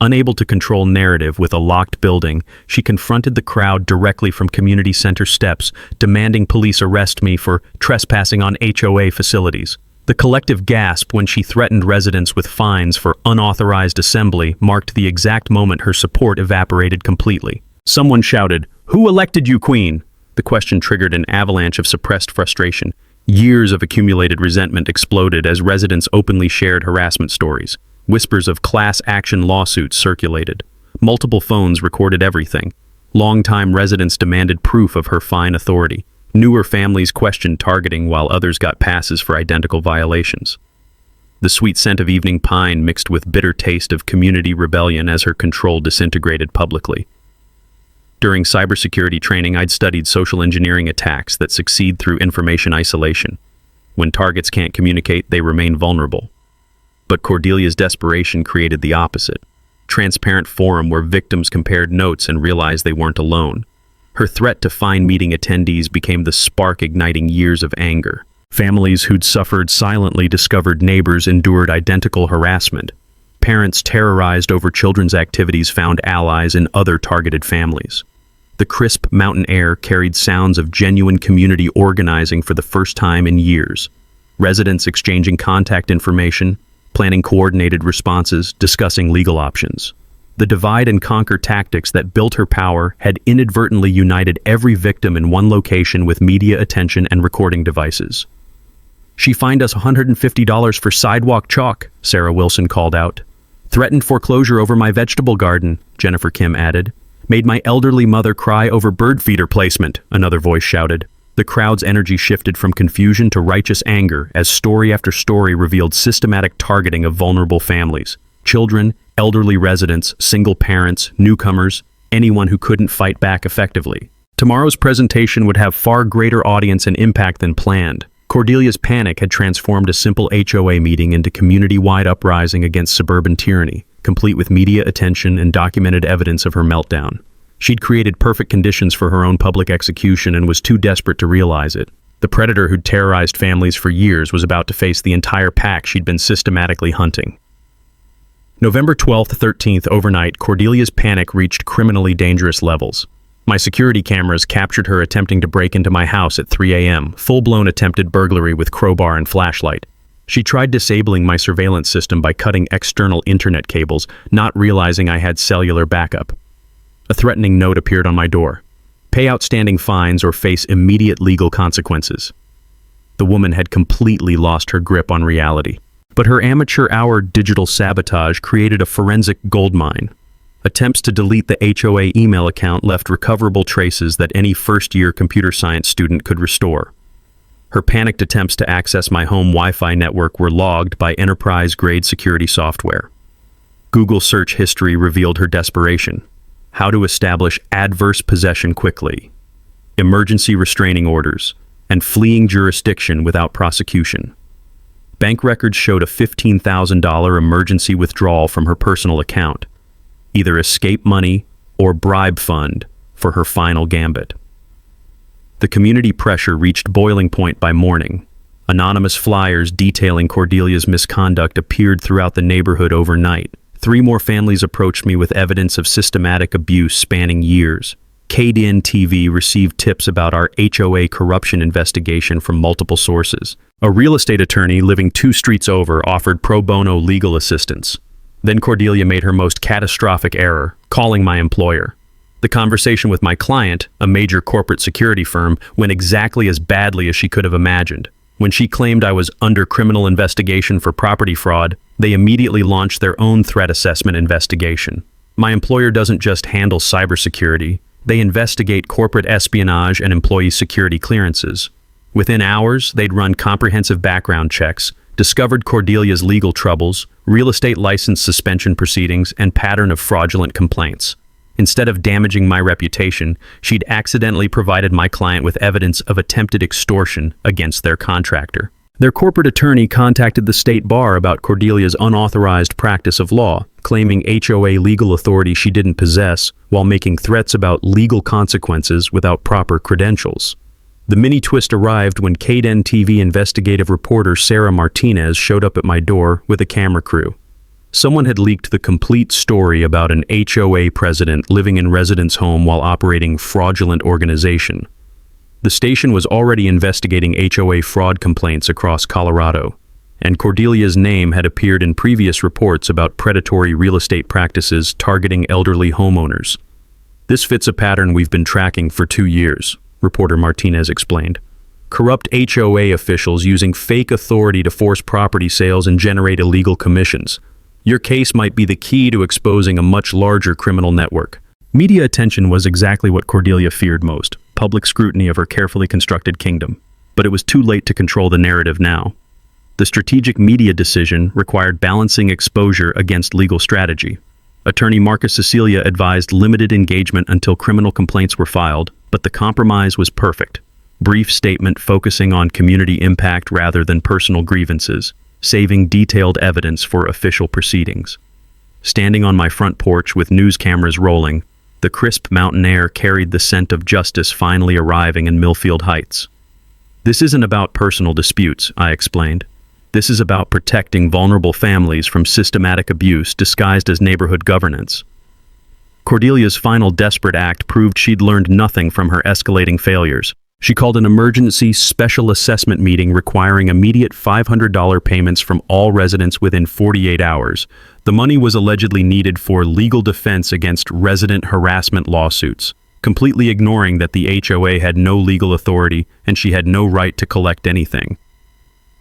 A: Unable to control narrative with a locked building, she confronted the crowd directly from community center steps, demanding police arrest me for trespassing on HOA facilities. The collective gasp when she threatened residents with fines for unauthorized assembly marked the exact moment her support evaporated completely. Someone shouted, "Who elected you queen?" The question triggered an avalanche of suppressed frustration. Years of accumulated resentment exploded as residents openly shared harassment stories. Whispers of class action lawsuits circulated. Multiple phones recorded everything. Longtime residents demanded proof of her fine authority. Newer families questioned targeting while others got passes for identical violations. The sweet scent of evening pine mixed with bitter taste of community rebellion as her control disintegrated publicly. During cybersecurity training, I'd studied social engineering attacks that succeed through information isolation. When targets can't communicate, they remain vulnerable. But Cordelia's desperation created the opposite. Transparent forum where victims compared notes and realized they weren't alone. Her threat to fine meeting attendees became the spark igniting years of anger. Families who'd suffered silently discovered neighbors endured identical harassment. Parents terrorized over children's activities found allies in other targeted families. The crisp mountain air carried sounds of genuine community organizing for the first time in years. Residents exchanging contact information, planning coordinated responses, discussing legal options. The divide and conquer tactics that built her power had inadvertently united every victim in one location with media attention and recording devices. "She fined us $150 for sidewalk chalk," Sarah Wilson called out. "Threatened foreclosure over my vegetable garden," Jennifer Kim added. "Made my elderly mother cry over bird feeder placement," another voice shouted. The crowd's energy shifted from confusion to righteous anger as story after story revealed systematic targeting of vulnerable families. Children, elderly residents, single parents, newcomers, anyone who couldn't fight back effectively. Tomorrow's presentation would have far greater audience and impact than planned. Cordelia's panic had transformed a simple HOA meeting into community-wide uprising against suburban tyranny, complete with media attention and documented evidence of her meltdown. She'd created perfect conditions for her own public execution and was too desperate to realize it. The predator who'd terrorized families for years was about to face the entire pack she'd been systematically hunting. November 12th, 13th, overnight, Cordelia's panic reached criminally dangerous levels. My security cameras captured her attempting to break into my house at 3 a.m., full-blown attempted burglary with crowbar and flashlight. She tried disabling my surveillance system by cutting external internet cables, not realizing I had cellular backup. A threatening note appeared on my door. Pay outstanding fines or face immediate legal consequences. The woman had completely lost her grip on reality. But her amateur-hour digital sabotage created a forensic goldmine. Attempts to delete the HOA email account left recoverable traces that any first-year computer science student could restore. Her panicked attempts to access my home Wi-Fi network were logged by enterprise-grade security software. Google search history revealed her desperation. How to establish adverse possession quickly, emergency restraining orders, and fleeing jurisdiction without prosecution. Bank records showed a $15,000 emergency withdrawal from her personal account, either escape money or bribe fund for her final gambit. The community pressure reached boiling point by morning. Anonymous flyers detailing Cordelia's misconduct appeared throughout the neighborhood overnight. 3 more families approached me with evidence of systematic abuse spanning years. KDN TV received tips about our HOA corruption investigation from multiple sources. A real estate attorney living 2 streets over offered pro bono legal assistance. Then Cordelia made her most catastrophic error, calling my employer. The conversation with my client, a major corporate security firm, went exactly as badly as she could have imagined. When she claimed I was under criminal investigation for property fraud, they immediately launched their own threat assessment investigation. My employer doesn't just handle cybersecurity, they investigate corporate espionage and employee security clearances. Within hours, they'd run comprehensive background checks, discovered Cordelia's legal troubles, real estate license suspension proceedings, and pattern of fraudulent complaints. Instead of damaging my reputation, she'd accidentally provided my client with evidence of attempted extortion against their contractor. Their corporate attorney contacted the state bar about Cordelia's unauthorized practice of law, claiming HOA legal authority she didn't possess, while making threats about legal consequences without proper credentials. The mini-twist arrived when KDN TV investigative reporter Sarah Martinez showed up at my door with a camera crew. Someone had leaked the complete story about an HOA president living in residents' home while operating fraudulent organization. The station was already investigating HOA fraud complaints across Colorado, and Cordelia's name had appeared in previous reports about predatory real estate practices targeting elderly homeowners. This fits a pattern we've been tracking for 2 years. reporter Martinez explained. Corrupt HOA officials using fake authority to force property sales and generate illegal commissions. Your case might be the key to exposing a much larger criminal network. Media attention was exactly what Cordelia feared most, public scrutiny of her carefully constructed kingdom. But it was too late to control the narrative now. The strategic media decision required balancing exposure against legal strategy. Attorney Marcus Cecilia advised limited engagement until criminal complaints were filed, but the compromise was perfect. Brief statement focusing on community impact rather than personal grievances, saving detailed evidence for official proceedings. Standing on my front porch with news cameras rolling, the crisp mountain air carried the scent of justice finally arriving in Millfield Heights. This isn't about personal disputes, I explained. This is about protecting vulnerable families from systematic abuse disguised as neighborhood governance. Cordelia's final desperate act proved she'd learned nothing from her escalating failures. She called an emergency special assessment meeting requiring immediate $500 payments from all residents within 48 hours. The money was allegedly needed for legal defense against resident harassment lawsuits, completely ignoring that the HOA had no legal authority and she had no right to collect anything.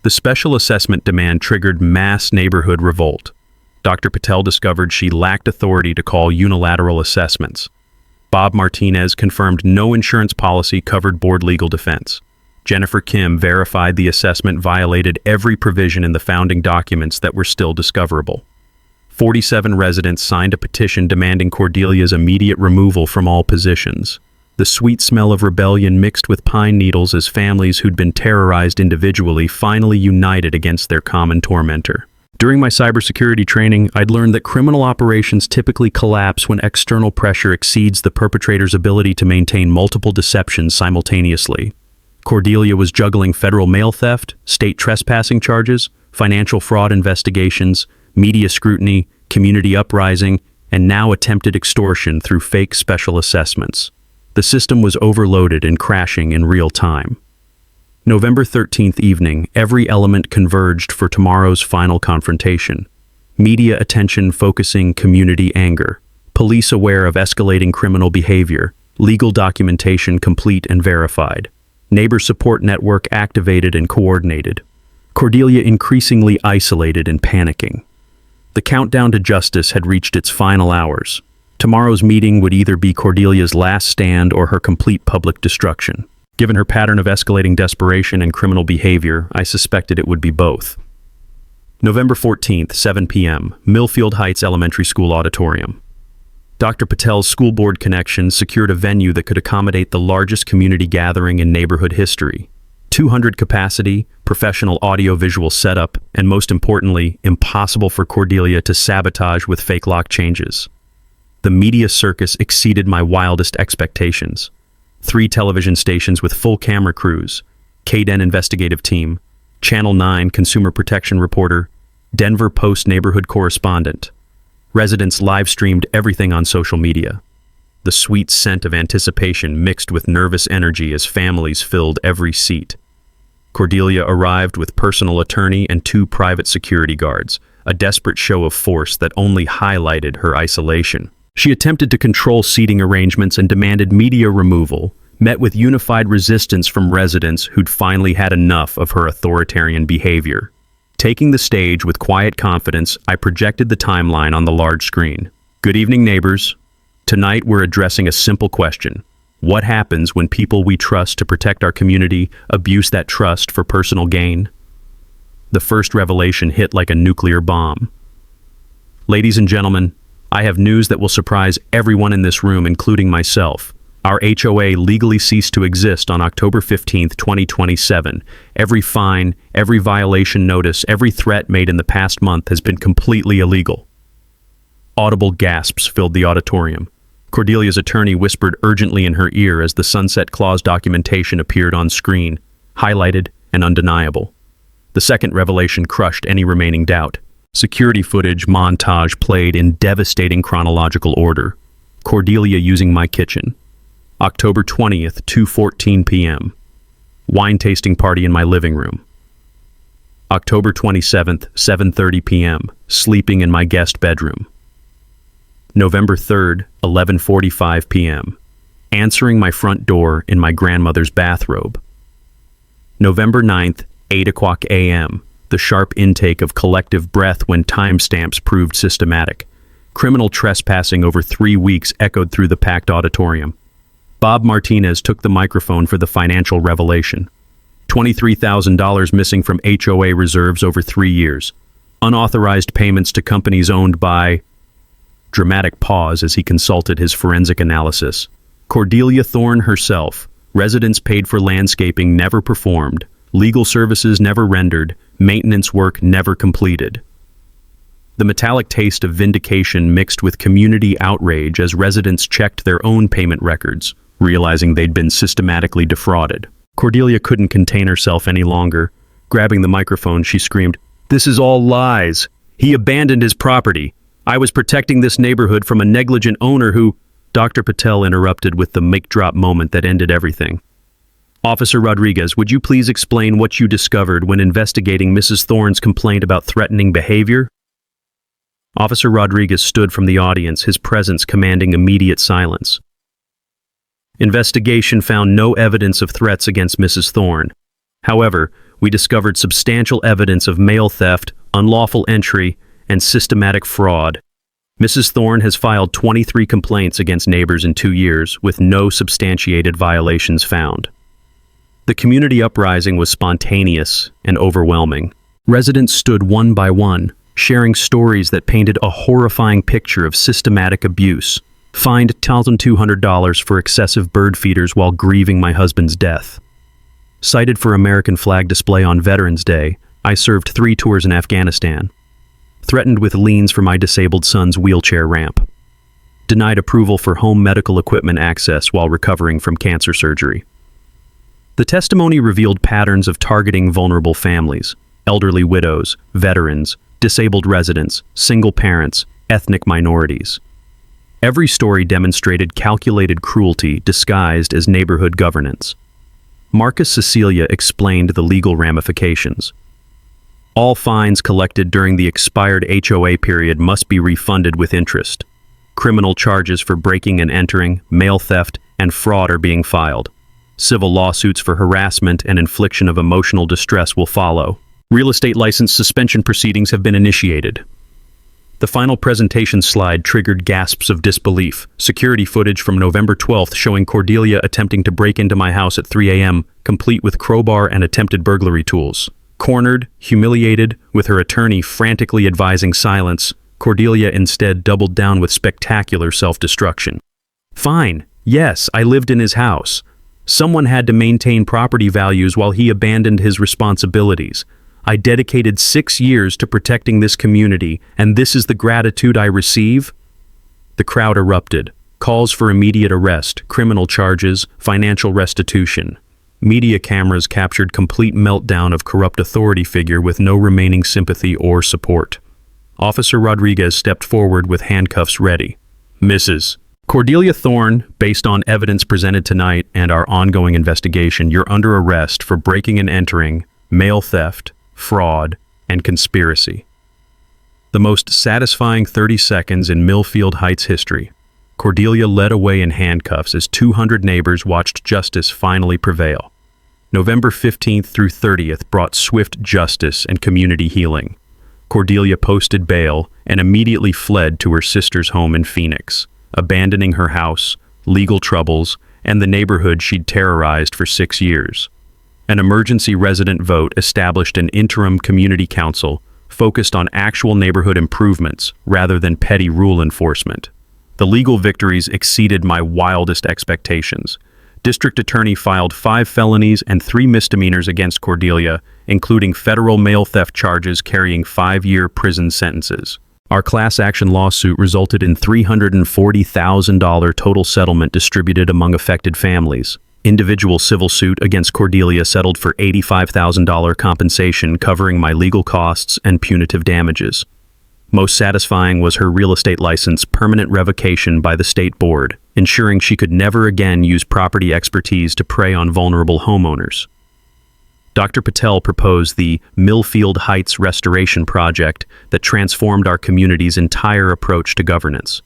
A: The special assessment demand triggered mass neighborhood revolt. Dr. Patel discovered she lacked authority to call unilateral assessments. Bob Martinez confirmed no insurance policy covered board legal defense. Jennifer Kim verified the assessment violated every provision in the founding documents that were still discoverable. 47 residents signed a petition demanding Cordelia's immediate removal from all positions. The sweet smell of rebellion mixed with pine needles as families who'd been terrorized individually finally united against their common tormentor. During my cybersecurity training, I'd learned that criminal operations typically collapse when external pressure exceeds the perpetrator's ability to maintain multiple deceptions simultaneously. Cordelia was juggling federal mail theft, state trespassing charges, financial fraud investigations, media scrutiny, community uprising, and now attempted extortion through fake special assessments. The system was overloaded and crashing in real time. November 13th evening, every element converged for tomorrow's final confrontation. Media attention focusing community anger, police aware of escalating criminal behavior, legal documentation complete and verified, neighbor support network activated and coordinated, Cordelia increasingly isolated and panicking. The countdown to justice had reached its final hours. Tomorrow's meeting would either be Cordelia's last stand or her complete public destruction. Given her pattern of escalating desperation and criminal behavior, I suspected it would be both. November 14th, 7 p.m., Millfield Heights Elementary School Auditorium. Dr. Patel's school board connections secured a venue that could accommodate the largest community gathering in neighborhood history. 200 capacity, professional audio-visual setup, and most importantly, impossible for Cordelia to sabotage with fake lock changes. The media circus exceeded my wildest expectations. 3 television stations with full camera crews, KDEN investigative team, Channel 9 consumer protection reporter, Denver Post neighborhood correspondent. Residents live-streamed everything on social media. The sweet scent of anticipation mixed with nervous energy as families filled every seat. Cordelia arrived with personal attorney and 2 private security guards, a desperate show of force that only highlighted her isolation. She attempted to control seating arrangements and demanded media removal, met with unified resistance from residents who'd finally had enough of her authoritarian behavior. Taking the stage with quiet confidence, I projected the timeline on the large screen. Good evening, neighbors. Tonight we're addressing a simple question. What happens when people we trust to protect our community abuse that trust for personal gain? The first revelation hit like a nuclear bomb. Ladies and gentlemen, I have news that will surprise everyone in this room, including myself. Our HOA legally ceased to exist on October 15th, 2027. Every fine, every violation notice, every threat made in the past month has been completely illegal. Audible gasps filled the auditorium. Cordelia's attorney whispered urgently in her ear as the Sunset Clause documentation appeared on screen, highlighted and undeniable. The second revelation crushed any remaining doubt. Security footage montage played in devastating chronological order. Cordelia using my kitchen. October 20th, 2:14 p.m. Wine tasting party in my living room. October 27th, 7:30 p.m. Sleeping in my guest bedroom. November 3rd, 11:45 p.m. answering my front door in my grandmother's bathrobe. November 9th, 8 o'clock a.m., the sharp intake of collective breath when timestamps proved systematic. Criminal trespassing over 3 weeks echoed through the packed auditorium. Bob Martinez took the microphone for the financial revelation. $23,000 missing from HOA reserves over 3 years. Unauthorized payments to companies owned by... Dramatic pause as he consulted his forensic analysis. Cordelia Thorne herself. Residents paid for landscaping never performed. Legal services never rendered. Maintenance work never completed. The metallic taste of vindication mixed with community outrage as residents checked their own payment records, realizing they'd been systematically defrauded. Cordelia couldn't contain herself any longer. Grabbing the microphone, she screamed, "This is all lies. He abandoned his property. I was protecting this neighborhood from a negligent owner who..." Dr. Patel interrupted with the mic-drop moment that ended everything. "Officer Rodriguez, would you please explain what you discovered when investigating Mrs. Thorne's complaint about threatening behavior?" Officer Rodriguez stood from the audience, his presence commanding immediate silence. Investigation found no evidence of threats against Mrs. Thorne. However, we discovered substantial evidence of mail theft, unlawful entry, and systematic fraud. Mrs. Thorne has filed 23 complaints against neighbors in 2 years, with no substantiated violations found. The community uprising was spontaneous and overwhelming. Residents stood one by one, sharing stories that painted a horrifying picture of systematic abuse. Fined $1,200 for excessive bird feeders while grieving my husband's death. Cited for American flag display on Veterans Day, I served 3 tours in Afghanistan. Threatened with liens for my disabled son's wheelchair ramp. Denied approval for home medical equipment access while recovering from cancer surgery. The testimony revealed patterns of targeting vulnerable families, elderly widows, veterans, disabled residents, single parents, ethnic minorities. Every story demonstrated calculated cruelty disguised as neighborhood governance. Marcus Cecilia explained the legal ramifications. All fines collected during the expired HOA period must be refunded with interest. Criminal charges for breaking and entering, mail theft, and fraud are being filed. Civil lawsuits for harassment and infliction of emotional distress will follow. Real estate license suspension proceedings have been initiated. The final presentation slide triggered gasps of disbelief. Security footage from November 12th showing Cordelia attempting to break into my house at 3 a.m., complete with crowbar and attempted burglary tools. Cornered, humiliated, with her attorney frantically advising silence, Cordelia instead doubled down with spectacular self-destruction. Fine, yes, I lived in his house. Someone had to maintain property values while he abandoned his responsibilities. I dedicated 6 years to protecting this community, and this is the gratitude I receive? The crowd erupted. Calls for immediate arrest, criminal charges, financial restitution. Media cameras captured complete meltdown of corrupt authority figure with no remaining sympathy or support. Officer Rodriguez stepped forward with handcuffs ready. Mrs. Cordelia Thorne, based on evidence presented tonight and our ongoing investigation, you're under arrest for breaking and entering, mail theft, fraud, and conspiracy. The most satisfying 30 seconds in Millfield Heights history. Cordelia led away in handcuffs as 200 neighbors watched justice finally prevail. November 15th through 30th brought swift justice and community healing. Cordelia posted bail and immediately fled to her sister's home in Phoenix, abandoning her house, legal troubles, and the neighborhood she'd terrorized for 6 years. An emergency resident vote established an interim community council focused on actual neighborhood improvements rather than petty rule enforcement. The legal victories exceeded my wildest expectations. District Attorney filed 5 felonies and 3 misdemeanors against Cordelia, including federal mail theft charges carrying 5-year prison sentences. Our class action lawsuit resulted in $340,000 total settlement distributed among affected families. Individual civil suit against Cordelia settled for $85,000 compensation covering my legal costs and punitive damages. Most satisfying was her real estate license permanent revocation by the state board, ensuring she could never again use property expertise to prey on vulnerable homeowners. Dr. Patel proposed the Millfield Heights Restoration Project that transformed our community's entire approach to governance.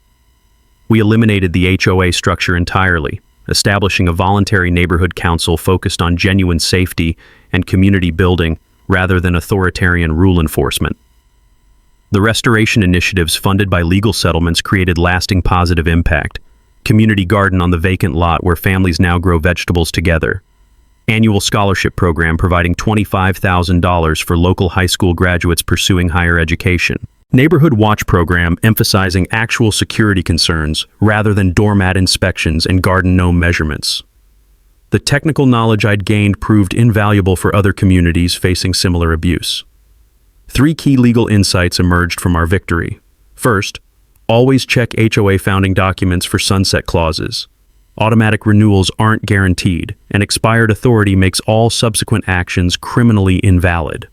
A: We eliminated the HOA structure entirely, establishing a voluntary neighborhood council focused on genuine safety and community building rather than authoritarian rule enforcement. The restoration initiatives funded by legal settlements created lasting positive impact. Community garden on the vacant lot where families now grow vegetables together. Annual scholarship program providing $25,000 for local high school graduates pursuing higher education. Neighborhood watch program emphasizing actual security concerns rather than doormat inspections and garden gnome measurements. The technical knowledge I'd gained proved invaluable for other communities facing similar abuse. 3 key legal insights emerged from our victory. First, always check HOA founding documents for sunset clauses. Automatic renewals aren't guaranteed, and expired authority makes all subsequent actions criminally invalid.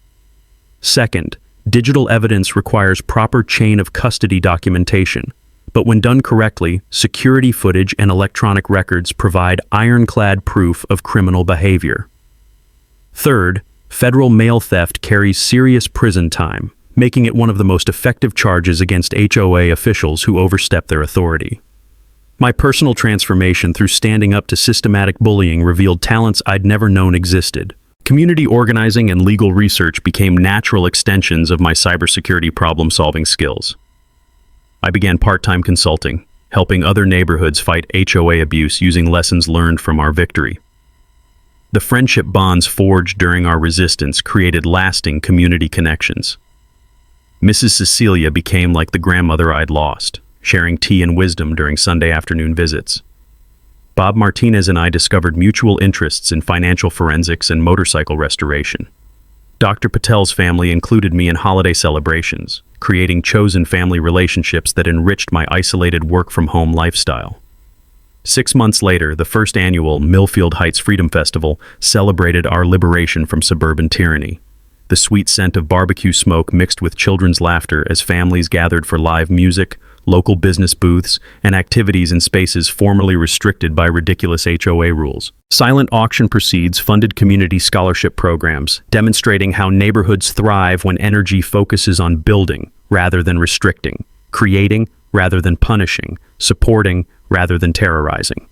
A: Second, digital evidence requires proper chain of custody documentation, but when done correctly, security footage and electronic records provide ironclad proof of criminal behavior. Third, federal mail theft carries serious prison time, making it one of the most effective charges against HOA officials who overstep their authority. My personal transformation through standing up to systematic bullying revealed talents I'd never known existed. Community organizing and legal research became natural extensions of my cybersecurity problem-solving skills. I began part-time consulting, helping other neighborhoods fight HOA abuse using lessons learned from our victory. The friendship bonds forged during our resistance created lasting community connections. Mrs. Cecilia became like the grandmother I'd lost, sharing tea and wisdom during Sunday afternoon visits. Bob Martinez and I discovered mutual interests in financial forensics and motorcycle restoration. Dr. Patel's family included me in holiday celebrations, creating chosen family relationships that enriched my isolated work-from-home lifestyle. 6 months later, the first annual Millfield Heights Freedom Festival celebrated our liberation from suburban tyranny. The sweet scent of barbecue smoke mixed with children's laughter as families gathered for live music, local business booths, and activities in spaces formerly restricted by ridiculous HOA rules. Silent auction proceeds funded community scholarship programs, demonstrating how neighborhoods thrive when energy focuses on building rather than restricting, creating rather than punishing, supporting rather than terrorizing.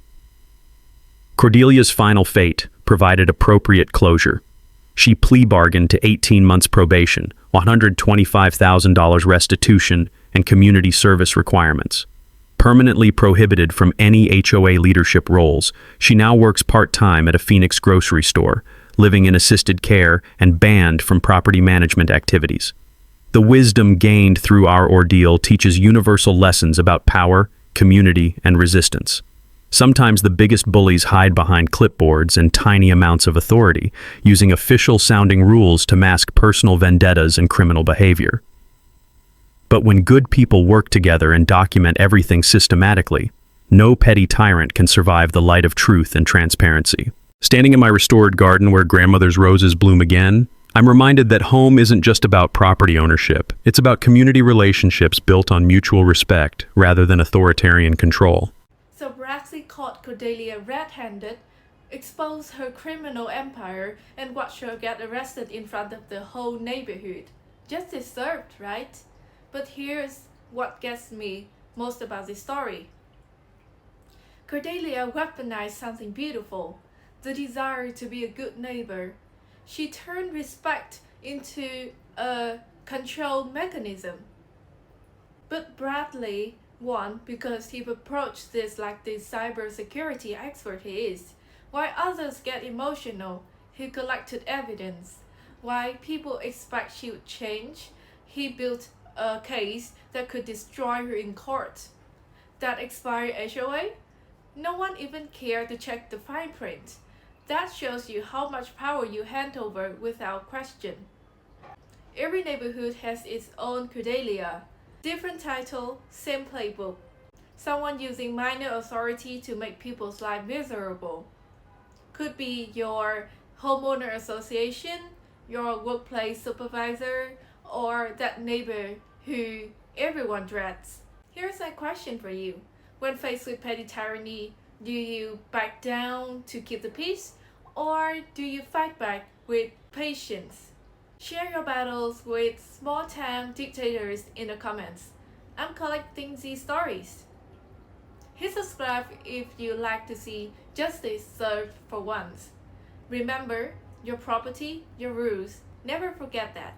A: Cordelia's final fate provided appropriate closure. She plea bargained to 18 months probation, $125,000 restitution, and community service requirements. Permanently prohibited from any HOA leadership roles, she now works part-time at a Phoenix grocery store, living in assisted care and banned from property management activities. The wisdom gained through our ordeal teaches universal lessons about power, community, and resistance. Sometimes the biggest bullies hide behind clipboards and tiny amounts of authority, using official-sounding rules to mask personal vendettas and criminal behavior. But when good people work together and document everything systematically, no petty tyrant can survive the light of truth and transparency. Standing in my restored garden where grandmother's roses bloom again, I'm reminded that home isn't just about property ownership. It's about community relationships built on mutual respect rather than authoritarian control.
C: So Braxley caught Cordelia red-handed, exposed her criminal empire, and watched her get arrested in front of the whole neighborhood. Justice served, right? But here's what gets me most about this story. Cordelia weaponized something beautiful, the desire to be a good neighbor. She turned respect into a control mechanism. But Bradley won because he approached this like the cybersecurity expert he is. While others get emotional, he collected evidence. While people expect she would change, he built a case that could destroy her in court. That expired HOA? No one even cared to check the fine print. That shows you how much power you hand over without question. Every neighborhood has its own Cordelia. Different title, same playbook. Someone using minor authority to make people's life miserable. Could be your homeowner association, your workplace supervisor, or that neighbor who everyone dreads. Here's my question for you. When faced with petty tyranny, do you back down to keep the peace, or do you fight back with patience? Share your battles with small-town dictators in the comments. I'm collecting these stories. Hit subscribe if you like to see justice served for once. Remember, your property, your rules. Never forget that.